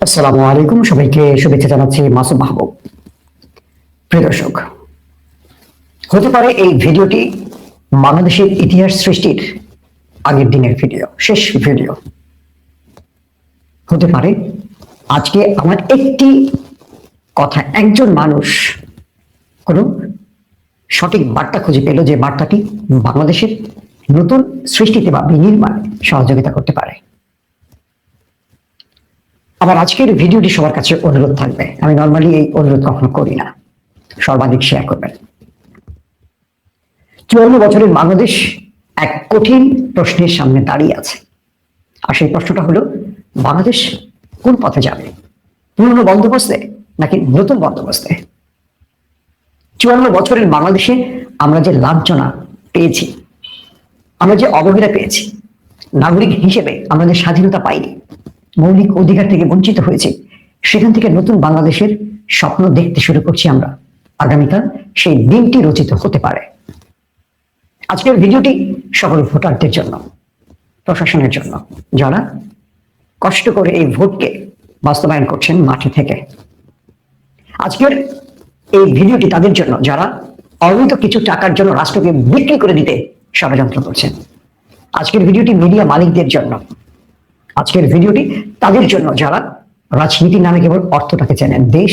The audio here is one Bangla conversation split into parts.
আসসালামু আলাইকুম, সবাইকে শুভেচ্ছা জানাচ্ছি মাসুম মাহবুব। প্রিয় দর্শক, হতে পারে এই ভিডিওটি বাংলাদেশের ইতিহাস সৃষ্টির আগের দিনের ভিডিও, শেষ ভিডিও হতে পারে। আজকে আমার একটি কথা, একজন মানুষ কোনো সঠিক বার্তা খুঁজে পেল, যে বার্তাটি বাংলাদেশের নতুন সৃষ্টিতে বা বিনির্মাণে সহযোগিতা করতে পারে। আমার আজকের ভিডিওটি সবার কাছে অনুরোধ থাকবে, আমি নর্মালি এই অনুরোধ কখনো করি না, সর্বাধিক শেয়ার করবেন। 54 বছরের বাংলাদেশ এক কঠিন প্রশ্নের সামনে দাঁড়িয়ে আছে, আর সেই প্রশ্নটা হলো, বাংলাদেশ কোন পথে যাবে? পুরনো বন্দোবস্তে নাকি নতুন বন্দোবস্তে? 54 বছরের বাংলাদেশে আমরা যে লাঞ্ছনা পেয়েছি, আমরা যে অবহেলা পেয়েছি, নাগরিক হিসেবে আমরা যে স্বাধীনতা পাইনি, মৌলিক অধিকার থেকে বঞ্চিত হয়েছে, সেখান থেকে নতুন বাংলাদেশের স্বপ্ন দেখতে শুরু করছি আমরা। আগামীকাল সেই দিনটি রচিত হতে পারে। আজকের ভিডিওটি সকল ভোটারদের জন্য, প্রশাসনের জন্য, যারা কষ্ট করে এই ভোটকে বাস্তবায়ন করছেন মাঠে থেকে। আজকের এই ভিডিওটি তাদের জন্য যারা অবৈধ কিছু টাকার জন্য রাষ্ট্রকে বিক্রি করে দিতে ষড়যন্ত্র করছেন। আজকের ভিডিওটি মিডিয়া মালিকদের জন্য। আজকের ভিডিওটি তাদের জন্য যারা রাজনীতির নামে কেবল অর্থটাকে চেনেন, দেশ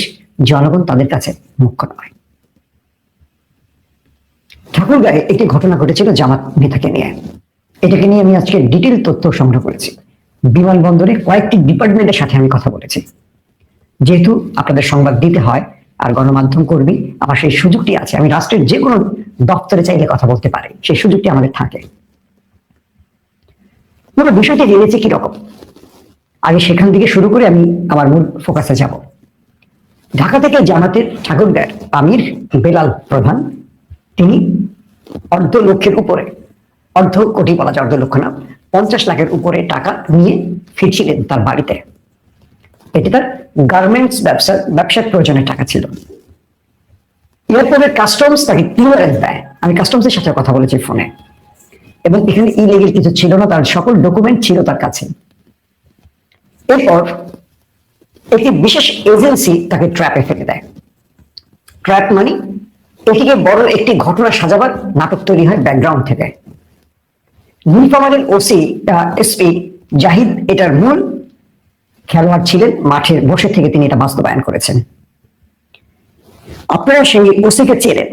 জনগণ তাদের কাছে মুখ্য নয়। ঠাকুরগাঁয়ে একটি ঘটনা ঘটেছিল জামাত নেতাকে নিয়ে। এটাকে নিয়ে আমি আজকে ডিটেল তথ্য সংগ্রহ করেছি। বিমানবন্দরে কয়েকটি ডিপার্টমেন্টের সাথে আমি কথা বলেছি। যেহেতু আপনাদের সংবাদ দিতে হয় আর গণমাধ্যম কর্মী, আমার সেই সুযোগটি আছে, আমি রাষ্ট্রের যে কোনো দপ্তরে চাইলে কথা বলতে পারি, সেই সুযোগটি আমাদের থাকে। পুরো বিষয়টি জেনেছি কিরকম, আগে সেখান থেকে শুরু করে আমি আমার মূল ফোকাসে যাব। ঢাকা থেকে জামাতের ঠাকুরগাঁয়ের আমির বেলাল প্রধান, তিনি অর্ধ লক্ষের উপরে, অর্ধ কোটি বলা যায়, অর্ধ লক্ষ না, 50 লাখের উপরে টাকা নিয়ে ফিরছিলেন তার বাড়িতে। এটি তার গার্মেন্টস ব্যবসার প্রয়োজনের টাকা ছিল। এয়ারপোর্টের কাস্টমস তাকে ক্লিয়ারেন্স দেয়। আমি কাস্টমসের সাথে কথা বলেছি ফোনে, এবং এখানে ইলিগেল কিছু ছিল না, তার সকল ডকুমেন্ট ছিল তার কাছে। এরপর একটি বিশেষ এজেন্সি তাকে ট্র্যাপে ফেলে দেয়। ট্র্যাপ মানে এটিকে বড় একটি ঘটনা সাজাবার নাটক তৈরি হয় ব্যাকগ্রাউন্ড থেকে। নীলফামারীর ওসি এসপি জাহিদ এটার মূল খেলোয়াড় ছিলেন, মাঠে বসে থেকে তিনি এটা বাস্তবায়ন করেছেন। আপনারা সেই ওসিকে চেনেন,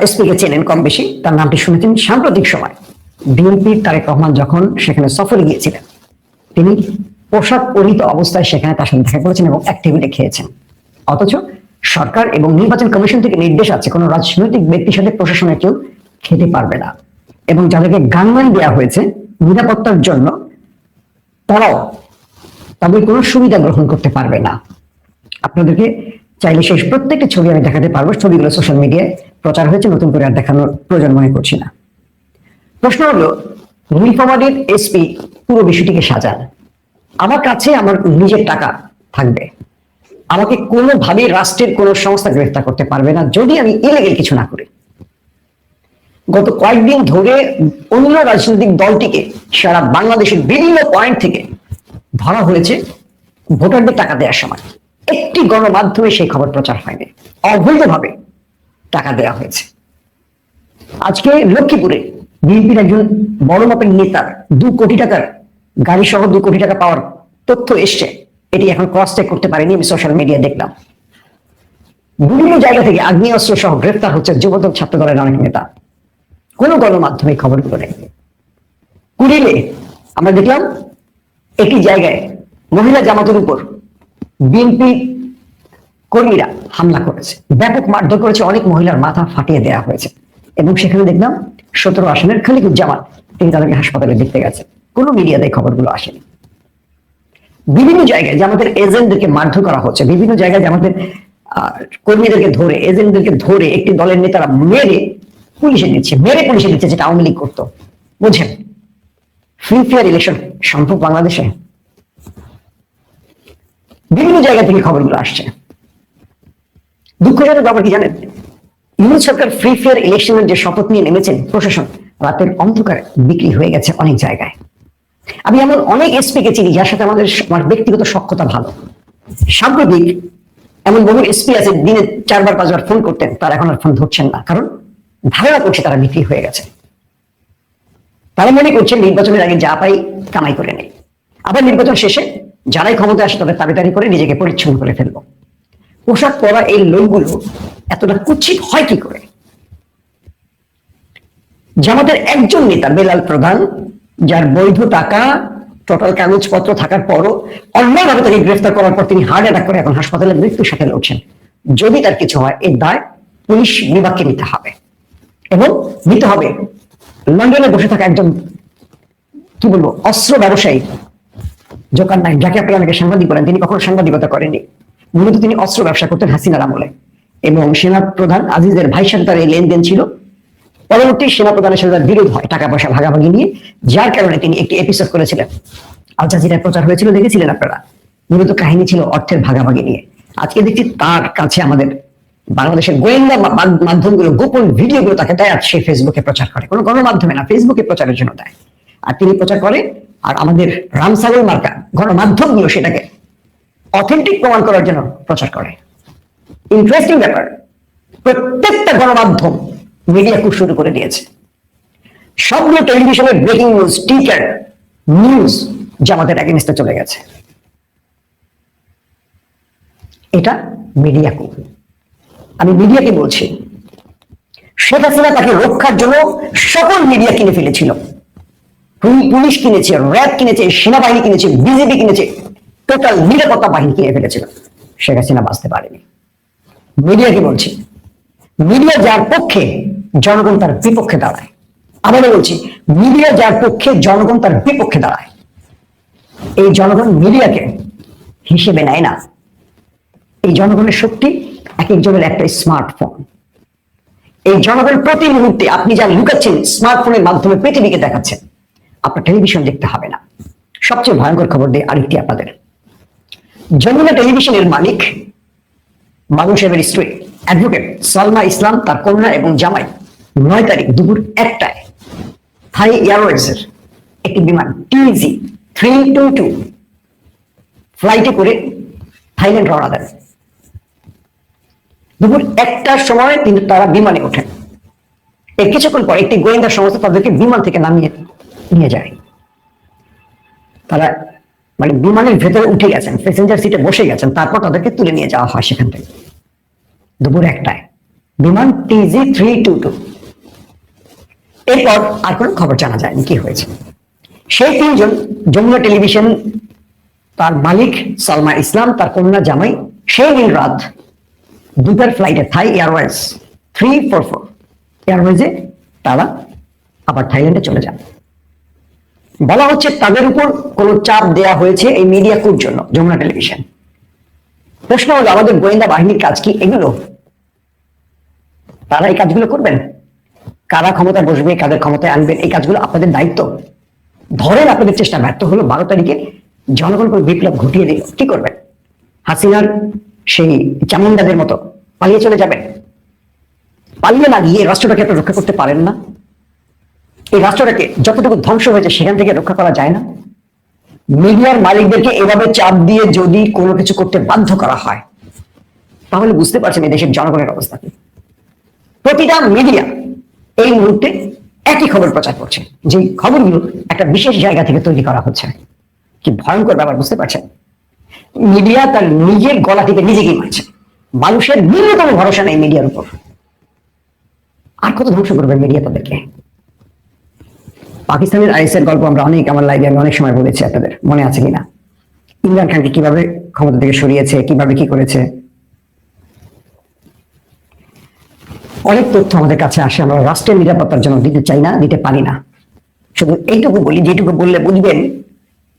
এসপি কে চেনেন কম বেশি, তার নামটি শুনেছেন। সাম্প্রতিক সময় বিএনপির তারেক রহমান যখন সেখানে সফরে গিয়েছিলেন, তিনি পোশাক পরিহিত অবস্থায় সেখানে তার সাথে দেখা করেছেন এবং এক টেবিলে খেয়েছেন। অথচ সরকার এবং নির্বাচন কমিশন থেকে নির্দেশ আছে, কোনো রাজনৈতিক ব্যক্তির সাথে প্রশাসনের কেউ খেতে পারবে না, এবং যাদেরকে গানম্যান দেওয়া হয়েছে নিরাপত্তার জন্য, তারাও তাদের কোনো সুবিধা গ্রহণ করতে পারবে না। আপনাদেরকে চাইলে সেই প্রত্যেকটি ছবি আমি দেখাতে পারবো, ছবিগুলো সোশ্যাল মিডিয়ায় প্রচার হয়েছে, নতুন করে আর দেখানোর প্রয়োজন মনে করছি না। প্রশ্ন হলো, নীলফামারীর এসপি পুরো বিষয়টিকে সাজান, আমার কাছে আমার নিজের টাকা থাকবে, আমাকে কোনোভাবেই রাষ্ট্রের কোন সংস্থা গ্রেফতার করতে পারবে না যদি আমি ইলিগেল কিছু না করি। গত কয়েকদিন ধরে অন্য রাজনৈতিক দলটিকে সারা বাংলাদেশের বিভিন্ন পয়েন্ট থেকে ধরা হয়েছে ভোটারদের টাকা দেওয়ার সময়। একটি গণমাধ্যমে সেই খবর প্রচার হয়নি, অবৈধভাবে টাকা দেওয়া হয়েছে। আজকে লক্ষ্মীপুরে বিএনপির একজন বড় মাপের নেতার 2 কোটি টাকার গাড়ি সহ 2 কোটি টাকা পাওয়ার তথ্য এসছে। এটি এখন ক্রস চেক করতে পারিনি, আমি সোশ্যাল মিডিয়া দেখলাম। বিভিন্ন জায়গা থেকে আগ্নেয়াস্ত্র সহ গ্রেফতার হচ্ছে যুবদল ছাত্র দলের অনেক নেতা। কোন গণমাধ্যমে খবরগুলো নেই। কুড়িলে আমরা দেখলাম একটি জায়গায় মহিলা জামাতের উপর বিএনপি কর্মীরা হামলা করেছে, ব্যাপক মারধর করেছে, অনেক মহিলার মাথা ফাটিয়ে দেওয়া হয়েছে, এবং সেখানে দেখলাম 17 আসনের খালিকুজ্জামান তিনি তাদেরকে হাসপাতালে দেখতে গেছেন। কোনো মিডিয়াতে খবরগুলো আসেনি। বিভিন্ন জায়গায় জামাতের এজেন্টদেরকে মারধর করা হচ্ছে, বিভিন্ন জায়গায় জামাতের কর্মীদেরকে ধরে, এজেন্টদেরকে ধরে একটি দলের নেতারা মেরে পুলিশে দিচ্ছে, যেটা আওয়ামী লীগ করতো। বুঝছেন, ফ্রি ফেয়ার ইলেকশন সম্ভব বাংলাদেশে? বিভিন্ন জায়গা থেকে খবরগুলো আসছে। দুঃখজনক ব্যাপার কি জানেন, ইউনিট সরকার ফ্রি ফেয়ার ইলেকশনের যে শপথ নিয়ে নেমেছেন, প্রশাসন রাতের অন্ধকারে বিক্রি হয়ে গেছে অনেক জায়গায়। আমি এমন অনেক এসপি কে চিনি যার সাথে আমার ব্যক্তিগত সখ্যতা ভালো, সাম্প্রতিক এমন বহু এসপি আছে দিনে 4-5 বার ফোন করতেন, তারা এখন আর ফোন ধরছেন না, কারণ ধারণা করছে তারা বিক্রি হয়ে গেছে। তারা মনে করছে নির্বাচনের আগে যা পাই কামাই করে নেই, আবার নির্বাচন শেষে যারাই ক্ষমতা আসে তাদের তাড়াতাড়ি করে নিজেকে পরিচ্ছন্ন করে ফেলবো। পোশাক পরা এই লোকগুলো এতটা কুৎসিত হয় কি করে? জামাতের একজন নেতা বেলাল প্রধান, যার বৈধ টাকা টোটাল কাগজপত্র থাকার পরও অন্যভাবে তাকে গ্রেফতার করার পর তিনি হার্ট অ্যাটাক করে এখন হাসপাতালে মৃত্যুর সাথে লড়ছেন। যদি তার কিছু হয় এর দায় পুলিশ বিভাগকে নিতে হবে, এবং নিতে হবে লন্ডনে বসে থাকা একজন কি বলবো অস্ত্র ব্যবসায়ী জোকার নাইক, যাকে আপনারা অনেকে সাংবাদিক বলেন, তিনি কখনো সাংবাদিকতা করেননি। মূলত তিনি অস্ত্র ব্যবসা করতেন হাসিনার আমলে, এবং সেনা প্রধান আজিজের ভাইয়ের সাথে তার এই লেনদেন ছিল। পরবর্তী সেনা প্রধানের সাথে তার বিরোধ হয় টাকা পয়সা ভাগাভাগি নিয়ে, যার কারণে তিনি একটি এপিসোড করেছিলেন, আল জাজিরায় প্রচার হয়েছিল, দেখেছিলেন আপনারা। মূলত কাহিনী ছিল অর্থের ভাগাভাগি নিয়ে। আজকে দেখছি তার কাছে আমাদের বাংলাদেশের গোয়েন্দা মাধ্যমগুলো গোপন ভিডিওগুলো তাকে দেয়, আর সে ফেসবুকে প্রচার করে। কোনো গণমাধ্যমে না, ফেসবুকে প্রচারের জন্য দেয়, আর তিনি প্রচার করে। আর আমাদের রামসাগর মার্কা গণমাধ্যমগুলো সেটাকে অথেন্টিক প্রমাণ করার জন্য প্রচার করে। ইন্টারেস্টিং ব্যাপার, প্রত্যেকটা গণমাধ্যম মিডিয়া খুব শুরু করে দিয়েছে। সবগুলো টেলিভিশনের ব্রেকিং নিউজ, টিকার নিউজ জামাতের এগেইনস্টে চলে গেছে। এটা মিডিয়া কু। আমি মিডিয়াকে বলছি, শেখ হাসিনা তাকে রক্ষার জন্য সকল মিডিয়া কিনে ফেলেছিল। পুলিশ কিনেছে, র্যাব কিনেছে, সেনাবাহিনী কিনেছে, বিজেপি কিনেছে, টোটাল নিরাপত্তা বাহিনী কিনে ফেলেছিল। শেখ হাসিনা বাঁচতে পারেনি। মিডিয়াকে বলছি, মিডিয়া যার পক্ষে জনগণ তার বিপক্ষে দাঁড়ায়। আবারও বলছি, মিডিয়া যার পক্ষে জনগণ তার বিপক্ষে দাঁড়ায়। এই জনগণ মিডিয়াকে হিসেবে নেয় না। এই জনগণের শক্তি এক একজনের একটা স্মার্টফোন। এই জনগণ প্রতি মুহূর্তে আপনি যা লুকাচ্ছেন স্মার্টফোনের মাধ্যমে পৃথিবীকে দেখাচ্ছেন। আপনার টেলিভিশন দেখতে হবে না। সবচেয়ে ভয়ঙ্কর খবর দিয়ে আরেকটি আপনাদের, যমুনা টেলিভিশনের মালিক মামুন সাহেবের স্ত্রী অ্যাডভোকেট সালমা ইসলাম, তার কন্যা এবং জামাই 9 তারিখ দুপুর 1টায় থাই এয়ারওয়েজের একটি বিমান TZ-322 ফ্লাইটে করে থাইল্যান্ড রওনা দেন। দুপুর 1টার সময় কিন্তু তারা বিমানে ওঠেন। এর কিছুক্ষণ পর একটি গোয়েন্দা সংস্থা তাদেরকে বিমান থেকে নামিয়ে নিয়ে যায়। তারা মানে বিমানের ভেতরে উঠে গেছেন, প্যাসেঞ্জার সিটে বসে গেছেন, তারপর তাদেরকে তুলে নিয়ে যাওয়া হয় সেখান থেকে। দুপুর 1টায় বিমান TZ-322। এরপর আর কোনো খবর জানা যায়নি কি হয়েছে। সেই 3জন যমুনা টেলিভিশন, তার মালিক সালমা ইসলাম, তার কন্যা, জামাই, সেই দিন রাত 2টার ফ্লাইটে থাই এয়ারওয়েজ 344 এয়ারওয়েজে তারা আবার থাইল্যান্ডে চলে যান। বলা হচ্ছে তাদের উপর কোন চাপ দেয়া হয়েছে এই মিডিয়া কুর জন্য যমুনা টেলিভিশন। প্রশ্ন হলো, আমাদের গোয়েন্দা বাহিনীর কাজ কি এগুলো? তারা এই কাজগুলো করবেন? কারা ক্ষমতায় বসবে, কাদের ক্ষমতায় আনবেন, এই কাজগুলো আপনাদের দায়িত্ব। ধরেন আপনাদের চেষ্টা ব্যর্থ হলো, 12 তারিখে জনগণ করে বিপ্লব ঘটিয়ে দিল, কি করবেন? হাসিনার সেই চামুন্ডাদের মতো পালিয়ে চলে যাবেন? পালিয়ে না গিয়ে রাষ্ট্রটাকে আপনি রক্ষা করতে পারেন না? এই রাষ্ট্রটাকে যতটুকু ধ্বংস হয়েছে সেখান থেকে রক্ষা করা যায় না? মিডিয়ার মালিকদেরকে এভাবে চাপ দিয়ে যদি কোনো কিছু করতে বাধ্য করা হয়, তাহলে বুঝতে পারছেন এই দেশের জনগণের অবস্থা কি। প্রতিটা মিডিয়া এই মুহূর্তে একই খবর প্রচার করছে, যে খবরগুলো একটা বিশেষ জায়গা থেকে তৈরি করা হচ্ছে। কি ভয়ঙ্কর ব্যাপার, বুঝতে পারছেন? মিডিয়া তার নিজের গলা থেকে নিজেকেই মারছে। মানুষের ন্যূনতম ভরসা নেই মিডিয়ার উপর। আর কত ধ্বংস করবে মিডিয়া তাদেরকে? পাকিস্তানের আইএস এর গল্প আমরা আমার লাইভে আমি অনেক সময় বলেছি, আপনাদের মনে আছে কিনা? ইমরান খানকে কিভাবে ক্ষমতা থেকে সরিয়েছে, কিভাবে কি করেছে। অনেক তথ্য আমাদের কাছে আসে, আমরা রাষ্ট্রের নিরাপত্তার জন্য দিতে চাই না, দিতে পারি না। শুধু এইটুকু বলি, যেটুকু বললে বুঝবেন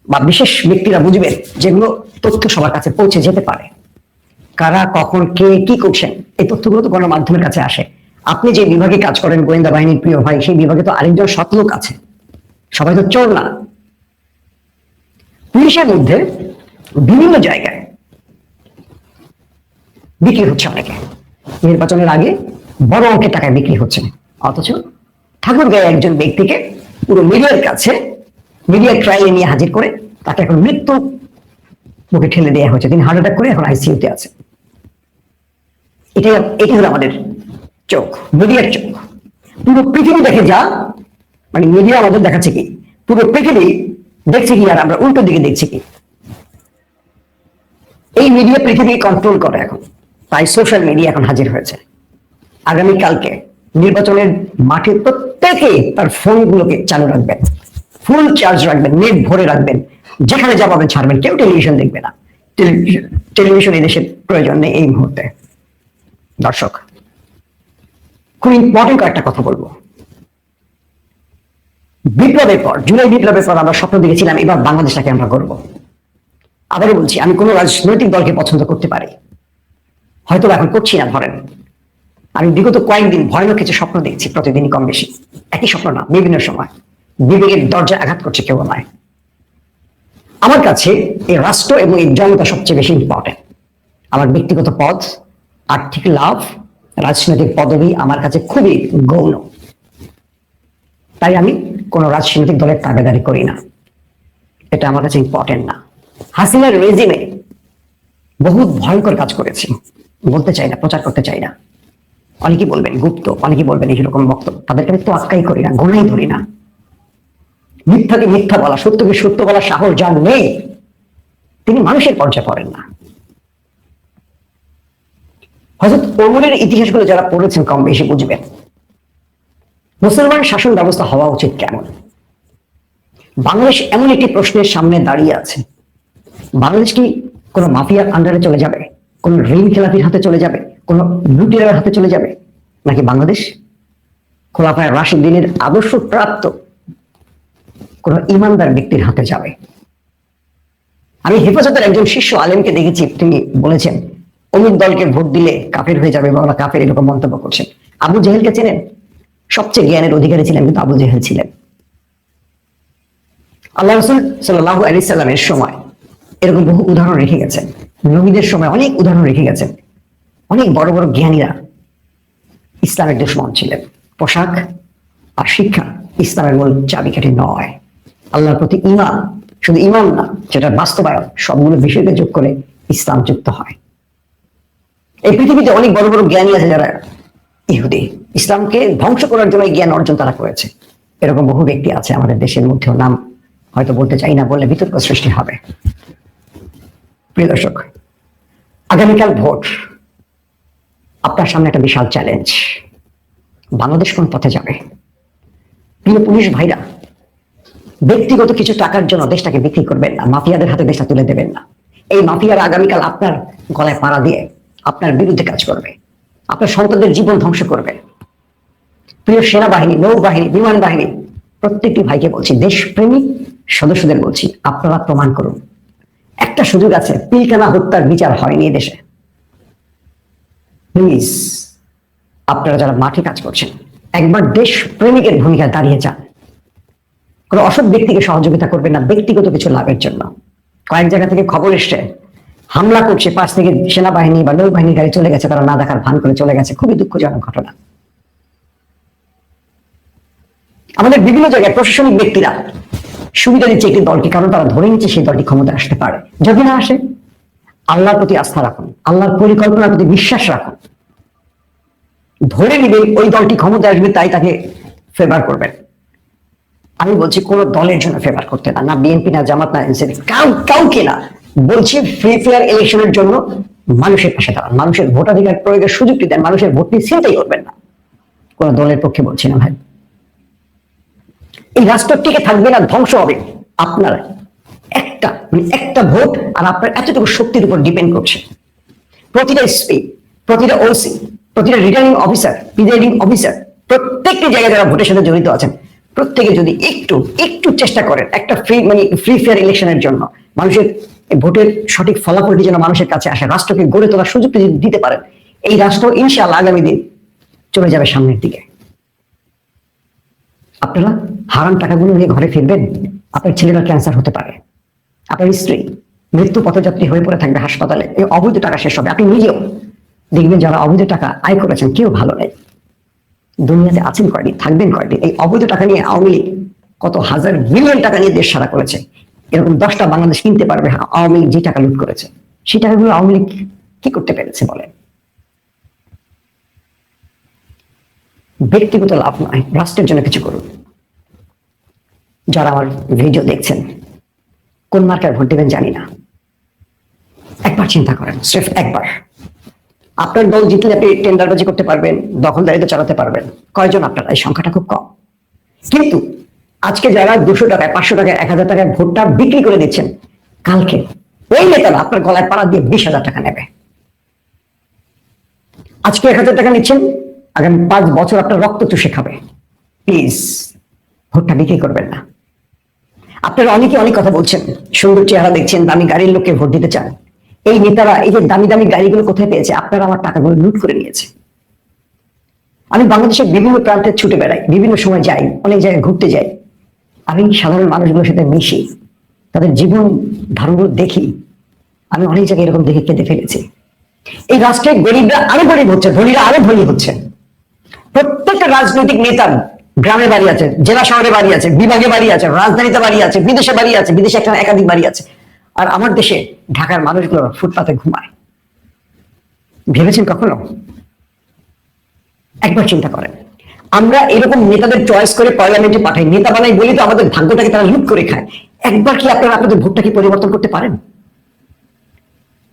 বা বিশেষ ব্যক্তিরা বুঝবেন, যেগুলো তথ্য সবার কাছে পৌঁছে যেতে পারে। কারা কখন কে কি করছেন, এই তথ্যগুলো তো গণমাধ্যমের কাছে আসে। আপনি যে বিভাগে কাজ করেন, গোয়েন্দা বাহিনীর প্রিয় ভাই, সেই বিভাগে তো আরেকজন সৎলোক আছে, সবাই তো চোর না। পুলিশের মধ্যে বিভিন্ন জায়গায় বিক্রি হচ্ছে অনেকে, নির্বাচনের আগে বড় অঙ্কের টাকায় বিক্রি হচ্ছে। অথচ ঠাকুরগাঁয়ে একজন ব্যক্তিকে পুরো মিডিয়ার কাছে মিডিয়া ট্রায়ালে নিয়ে হাজির করে তাকে এখন মৃত্যু বুকে ঠেলে দেওয়া হয়েছে, তিনি হার্ট অ্যাটাক করে এখন আইসিইউতে আছে। এটা হলো আমাদের চোখ, মিডিয়ার চোখ। পুরো পৃথিবী দেখে যা, মানে মিডিয়া আমাদের দেখাচ্ছে কি, পুরো পৃথিবী দেখছে কি আর আমরা উল্টো দিকে দেখছি কি। এই মিডিয়া পৃথিবী কন্ট্রোল করে এখন, তাই সোশ্যাল মিডিয়া এখন হাজির হয়েছে। আগামীকালকে নির্বাচনের মাঠে প্রত্যেকে তার ফোনগুলোকে চালু রাখবেন, ফুল চার্জ রাখবেন, নেট ভরে রাখবেন, যেখানে যা পাবেন ছাড়বেন, কেউ টেলিভিশন দেখবে না। টেলিভিশন এই দেশের প্রয়োজন নেই এই মুহূর্তে। দর্শক, খুব ইম্পর্টেন্ট কয়েকটা কথা বলবো। বিপ্লবের পর, জুলাই বিপ্লবের পর আমরা স্বপ্ন দেখেছিলাম এবার বাংলাদেশটাকে আমরা গড়ব। আবারও বলছি, আমি কোনো রাজনৈতিক দলকে পছন্দ করতে পারি, হয়তো এখন করছি না। ধরেন আমি বিগত কয়েকদিন ভয়ানক কিছু স্বপ্ন দেখছি, প্রতিদিনই কম বেশি, একই স্বপ্ন না, বিভিন্ন সময় বিবেকের দরজা আঘাত করছে কেউ আমায়। আমার কাছে এই রাষ্ট্র এবং এই জনতা সবচেয়ে বেশি ইম্পর্টেন্ট। আমার ব্যক্তিগত পদ, আর্থিক লাভ, রাজনৈতিক পদবি আমার কাছে খুবই গৌণ। তাই আমি কোনো রাজনৈতিক দলের তাবেদারি করি না, এটা আমার কাছে ইম্পর্টেন্ট না। হাসিনার রেজিমে বহুত ভয়ঙ্কর কাজ করেছি, বলতে চাই না, প্রচার করতে চাই না। অনেকে বলবেন গুপ্ত, অনেকে বলবেন এইরকম বক্তব্য, তাদেরকে আমি তো আক্কাই করি না, গোনাই ধরি না। মিথ্যাকে মিথ্যা বলা, সত্যকে সত্য বলা সাহস যার নেই, তিনি মানুষের পর্যায়ে পড়েন না। হযরত ওমরের ইতিহাসগুলো যারা পড়েছেন কম বেশি বুঝবেন মুসলমান শাসন ব্যবস্থা হওয়া উচিত কেমন। বাংলাদেশ এমন একটি প্রশ্নের সামনে দাঁড়িয়ে আছে, বাংলাদেশ কি কোনো মাফিয়ার আন্ডারে চলে যাবে, কোন ঋণ খেলাপির হাতে চলে যাবে, কোন লুটেরার হাতে চলে যাবে, নাকি বাংলাদেশ খোলাফায়ে রাশিদিনের আদর্শ প্রাপ্ত কোন ইমানদার ব্যক্তির হাতে যাবে। আমি হেফাজতের একজন শিষ্য আলেমকে দেখেছি, তিনি বলেছেন অমুক দলকে ভোট দিলে কাফের হয়ে যাবে, বাবা কাফের, এরকম মন্তব্য করছেন। আবু জেহেলকে চেনেন? সবচেয়ে জ্ঞানের অধিকারী ছিলেন কিন্তু আবু জেহেল ছিলেন। আল্লাহ রাসূল সাল্লাল্লাহু আলাইহি সাল্লামের সময় এরকম বহু উদাহরণ রেখে গেছেন, নবীদের সময় অনেক উদাহরণ রেখে গেছেন। অনেক বড় বড় জ্ঞানীরা ইসলামের দুশমন ছিলেন। পোশাক আর শিক্ষা ইসলামের মূল চাবিকাঠি নয়। আল্লাহর প্রতি ঈমান, শুধু ঈমান না, যেটা বাস্তবায়ন, সবগুলো বিষয়কে যোগ করে ইসলাম যুক্ত হয়। এই পৃথিবীতে অনেক বড় বড় জ্ঞানী আছে যারা ইহুদি, ইসলামকে ধ্বংস করার জন্য জ্ঞান অর্জন তারা করেছে। এরকম বহু ব্যক্তি আছে আমাদের দেশের মধ্যেও, নাম হয়তো বলতে চাই না, বললে বিতর্ক সৃষ্টি হবে। প্রিয় দর্শক, আগামীকাল ভোট, আপনার সামনে একটা বিশাল চ্যালেঞ্জ। বাংলাদেশ কোন পথে যাবে? প্রিয় পুলিশ ভাইরা, ব্যক্তিগত কিছু টাকার জন্য দেশটাকে বিক্রি করবেন না, মাফিয়াদের হাতে দেশটা তুলে দেবেন না। এই মাফিয়ারা আগামীকাল আপনার গলায় পাড়া দিয়ে আপনার বিরুদ্ধে কাজ করবে, আপনার সন্তানদের জীবন ধ্বংস করবে। প্রিয় সেনাবাহিনী, নৌবাহিনী, বিমান বাহিনী, প্রত্যেকটি ভাইকে বলছি, দেশপ্রেমিক সদস্যদের বলছি, আপনারা প্রমাণ করুন। একটা সুযোগ আছে, পিলখানা হত্যার বিচার হয়নি দেশে। প্লিজ, আপনারা যারা মাঠে কাজ করছেন, একবার দেশ প্রেমিকের ভূমিকায় দাঁড়িয়ে যান। কোনো অসৎ ব্যক্তিকে সহযোগিতা করবেন না ব্যক্তিগত কিছু লাভের জন্য। কয়েক জায়গা থেকে খবর এসছে হামলা করছে, পাশ থেকে সেনাবাহিনী বা নৌবাহিনীর গাড়ি চলে গেছে, তারা না দেখার ভান করে চলে গেছে। খুবই দুঃখজনক ঘটনা। আমাদের বিভিন্ন জায়গায় প্রশাসনিক ব্যক্তিরা সুবিধা দিচ্ছে একটি দলকে, কারণ তারা ধরে নিচ্ছে সেই দলটি ক্ষমতা আসতে পারে। যদি না আসে, আল্লাহর প্রতি আস্থা রাখুন, আল্লাহর পরিকল্পনার প্রতি বিশ্বাস রাখুন। ধরে নিবেন ওই দলটি ক্ষমতা আসবে, তাই তাকে ফেভার করবেন। আমি বলছি কোন দলের জন্য ফেভার করতে না, না বিএনপি, না জামাত, না এনসিপি, কাউকে না। বলছি ফ্রি ফেয়ার ইলেকশনের জন্য মানুষের পাশে দাঁড়ান, মানুষের ভোটাধিকার প্রয়োগের সুযোগটি দেন, মানুষের ভোটটি ছিনতাই করবেন না। কোন দলের পক্ষে বলছি না ভাই। এই রাষ্ট্র টিকে থাকবে না, ধ্বংস হবে আপনার একটা ভোট আর আপনার এতটুকু শক্তির উপর ডিপেন্ড করছে। প্রতিটা এসপি, প্রতিটা ওসি, প্রতিটা রিটার্নিং অফিসার, প্রিজাইডিং অফিসার, প্রত্যেকটি জায়গায় যারা ভোটের সাথে জড়িত আছেন, প্রত্যেকে যদি একটু চেষ্টা করেন একটা ফ্রি ফেয়ার ইলেকশনের জন্য, মানুষের ভোটের সঠিক ফলাফলটি যেন মানুষের কাছে আসে, রাষ্ট্রকে গড়ে তোলার সুযোগটি যদি দিতে পারেন, এই রাষ্ট্র ইনশাআল্লাহ আগামী দিন চলে যাবে সামনের দিকে। আপনারা হারাম টাকাগুলো নিয়ে ঘরে ফিরবেন, আপনার ছেলেরা ক্যান্সার হতে পারে, আপনার স্ত্রী মৃত্যু পথযাত্রী হয়ে পড়ে থাকবে হাসপাতালে। এই অবৈধ টাকা শেষ হবে, আপনি নিজেও দেখবেন যারা অবৈধ টাকা আয় করেছেন কেউ ভালো নেই। দুনিয়াতে আছেন কয়দিন, থাকবেন কয়দিন। এই অবৈধ টাকা নিয়ে আওয়ামী লীগ কত হাজার মিলিয়ন টাকা নিয়ে দেশ সারা করেছে। এরকম 10টা বাংলাদেশ কিনতে পারবে আওয়ামী লীগ যে টাকা লুট করেছে। সেই টাকাগুলো আওয়ামী লীগ কি করতে পেরেছে বলেন? ব্যক্তিগত লাভ নয়, রাষ্ট্রের জন্য কিছু করুন। যারা আমার ভিডিও দেখছেন, কোন মার্কার ভোট দেবেন জানি না, একবার চিন্তা করেন, স্রেফ একবার। আপনার দল জিতলে আপনি টেন্ডারবাজি করতে পারবেন, দখলদারিত্ব চালাতে পারবেন। কয়জন আপনারা? এই সংখ্যাটা খুব কম। কিন্তু আজকে যারা 200 টাকায়, 500 টাকায়, 1000 টাকায় ভোটটা বিক্রি করে দিচ্ছেন, কালকে ওই নেতারা আপনার গলায় পাড়া দিয়ে 20,000 টাকা নেবে। আজকে 1000 টাকা নিচ্ছেন, আগামী 5 বছর আপনার রক্ত চুষে খাবে। প্লিজ ভোটটা বিক্রি করবেন না। আপনারা অনেকে অনেক কথা বলছেন, সুন্দর চেহারা দেখছেন, দামি গাড়ির লোককে ভোট দিতে চান। এই নেতারা এই যে দামি দামি গাড়িগুলো কোথায় পেয়েছে? আপনারা আমার টাকাগুলো লুট করে নিয়েছে। আমি বাংলাদেশের বিভিন্ন প্রান্তে ছুটে বেড়াই, বিভিন্ন সময় যাই, অনেক জায়গায় ঘুরতে যাই। আমি সাধারণ মানুষগুলোর সাথে মিশি, তাদের জীবন ধারণগুলো দেখি। আমি অনেক জায়গায় এরকম দেখে কেঁদে ফেলেছি। এই রাষ্ট্রে গরিবরা আরো গরিব হচ্ছে, ধনীরা আরো ধনী হচ্ছে। প্রত্যেকটা রাজনৈতিক নেতার গ্রামে বাড়ি আছে, জেলা শহরে বাড়ি আছে, বিভাগে বাড়ি আছে, রাজধানীতে বাড়ি আছে, বিদেশে বাড়ি আছে, বিদেশে একটা একাধিক বাড়ি আছে। আর আমার দেশে ঢাকার মানুষগুলো ফুটপাতে ঘুমায়। ভেবেছেন কখনো? একবার চিন্তা করেন। আমরা এরকম নেতাদের চয়েস করে পার্লামেন্টে পাঠাই, নেতা বানাই বলি তো আমাদের ভাগ্যটাকে তারা লুট করে খায়। একবার কি আপনারা আপনাদের ভোটটা কি পরিবর্তন করতে পারেন?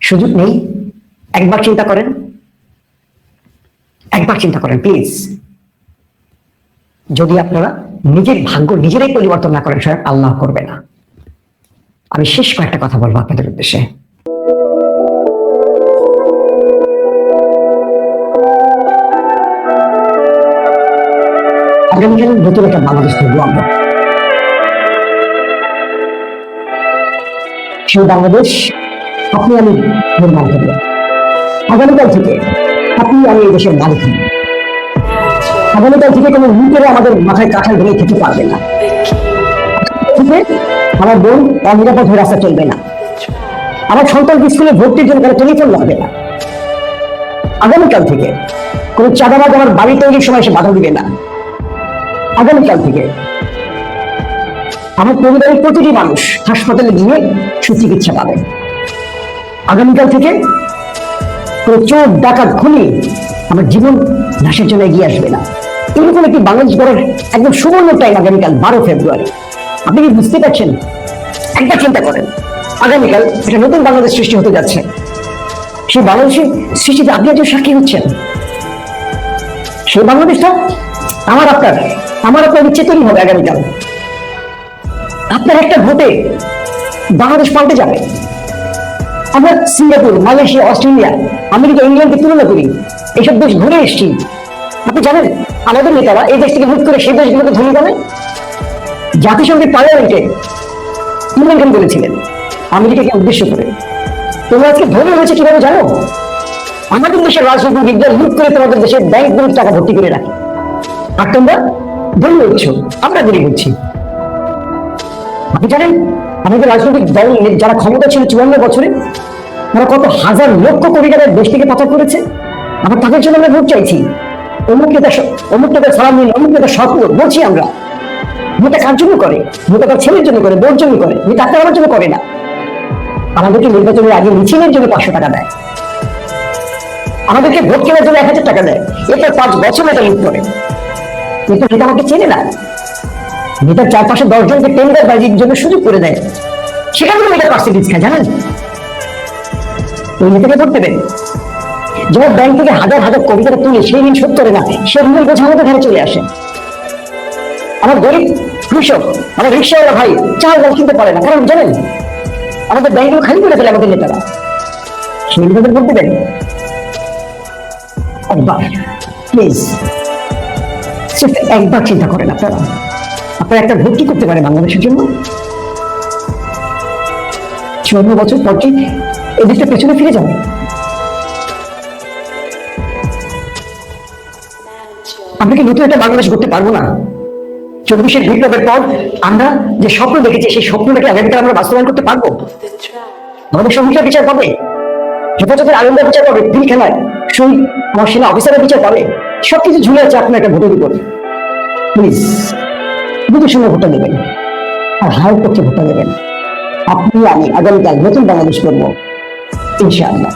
সুযোগ নেই। একবার চিন্তা করেন, একবার চিন্তা করেন প্লিজ। যদি আপনারা নিজের ভাগ্য নিজেরাই পরিবর্তন না করেন, স্বয়ং আল্লাহ করবে না। আমি শেষ কয়েকটা কথা বলবো আপনাদের উদ্দেশ্যে। আগামীকাল নতুন একটা বাংলাদেশ করবো আমরা। সেই বাংলাদেশ আপনি আমি নির্মাণ করব। আগামীকাল থেকে আপনি আমি এই দেশের মালিক হব। আগামীকাল থেকে কোনো লুটেরা আমাদের মাথায় কাঁঠাল ধরে খেতে পারবে না। আমার বোন অনিরাপদ হয়ে রাস্তা চলবে না। আমার সন্তানকে স্কুলে ভর্তির জন্য কোনো টেলিফোন লাগবে না। আগামীকাল থেকে কোনো চাঁদাবাজ আমার বাড়ি তৈরির সময় সে বাধা দিবে না। আগামীকাল থেকে আমার পরিবারের প্রতিটি মানুষ হাসপাতালে গিয়ে সুচিকিৎসা পাবে। আগামীকাল থেকে কোনো চোর ডাকাত খুনি আমার জীবন ধ্বংসের জন্য এগিয়ে আসবে না। এরকম একটি বাংলাদেশ গড়ার একদম সুবর্ণ টাইম আগামীকাল 12 ফেব্রুয়ারি। আপনি কি বুঝতে পারছেন? একবার চিন্তা করেন, আগামীকাল একটা নতুন বাংলাদেশ সৃষ্টি হতে যাচ্ছে। সেই বাংলাদেশের সৃষ্টিতে আপনি একজন সাক্ষী হচ্ছেন। সেই বাংলাদেশটা আমার আপনার ইচ্ছে তৈরি হবে আগামীকাল। আপনার একটা ভোটে বাংলাদেশ পাল্টে যাবে। আমরা সিঙ্গাপুর, মালয়েশিয়া, অস্ট্রেলিয়া, আমেরিকা, ইংল্যান্ডকে তুলনা করি, এইসব দেশ ঘুরে এসছি। আপনি জানেন আমাদের নেতারা এই দেশ থেকে মুখ করে সেই দেশগুলোকে ধনী করে। জাতিসংঘের পার্লামেন্টে ইমরান খান বলেছিলেন আমেরিকাকে উদ্দেশ্য করে, তোমরা আজকে ধনী হয়েছে কিভাবে জানো? আমাদের দেশের রাজনীতিবিদরা লুট করে তোমাদের দেশের ব্যাংকগুলোর টাকা ভর্তি করে রাখে, আর তোমরা ধনী হচ্ছ, আমরা গরিব হচ্ছি। আপনি জানেন আমাদের রাজনৈতিক দল যারা ক্ষমতা ছিল 54 বছরে, তারা কত হাজার লক্ষ কোটি টাকা দেশ থেকে পাচার করেছে। আবার তাদের জন্য আমরা ভোট চাইছি। অমুক নেতা সালাম দিন, অমুক নেতা সফল বলছি আমরা। ভোটটা কার জন্য করে? ভোটটা তার ছেলের জন্য করে, বোর জন্য করে, ডাক্তার আমার জন্য করে না। আমাদেরকে নির্বাচনের আগে মিছিলের জন্য 500 টাকা দেয়, আমাদেরকে ভোট কেনার জন্য 1000 টাকা দেয়। এরপর 5 বছর এটা লুট করে। কিন্তু নেতা আমাকে চেনে না। নেতার চারপাশে 10 জনকে টেন্ডার বাজির জন্য সুযোগ করে দেয়, সেখানে নেতা পার্সেন্টেজ খায়। জানেন ওই নেতাকে ভোট দেবেন? যারা ব্যাংক থেকে হাজার হাজার কোটি টাকা তুলে সেই ঋণ শোধ করে না, সে ঋণের বোঝা আমাদের ঘরে চলে আসে। আমার গরিব কৃষক, আমার রিক্সাওয়ালা ভাই চাল ডাল কিনতে পারে না, কারণ জানেন আমাদের ব্যাংকগুলো খালি করে ফেলে আমাদের নেতারা। সেই নেতাদের ভোট দেবেন? একবার প্লিজ, একবার চিন্তা করেন আপনারা। আপনারা একটা ভোট কি করতে পারে বাংলাদেশের জন্য? 54 বছর পর কি এই দেশটা পেছনে ফিরে যাবে? আমরা কি নতুন একটা বাংলাদেশ করতে পারবো না? 24-এর বিপ্লবের পর আমরা যে স্বপ্ন দেখেছি, সেই স্বপ্নটাকে আগামীকাল আমরা বাস্তবায়ন করতে পারবো? আমাদের সহিংসার বিচার পাবে, হেফাজতের আনন্দের বিচার পাবে, পিলখানায় শহীদ আমার সেনা অফিসারের বিচার পাবে। সবকিছু ঝুলে আছে আপনার একটা ভোটের উপর। প্লিজ বুঝে শুনে ভোটটা দেবেন, আর হায়ের পক্ষে ভোটটা দেবেন। আপনি আমি আগামীকাল নতুন বাংলাদেশ করবো ইনশাআল্লাহ।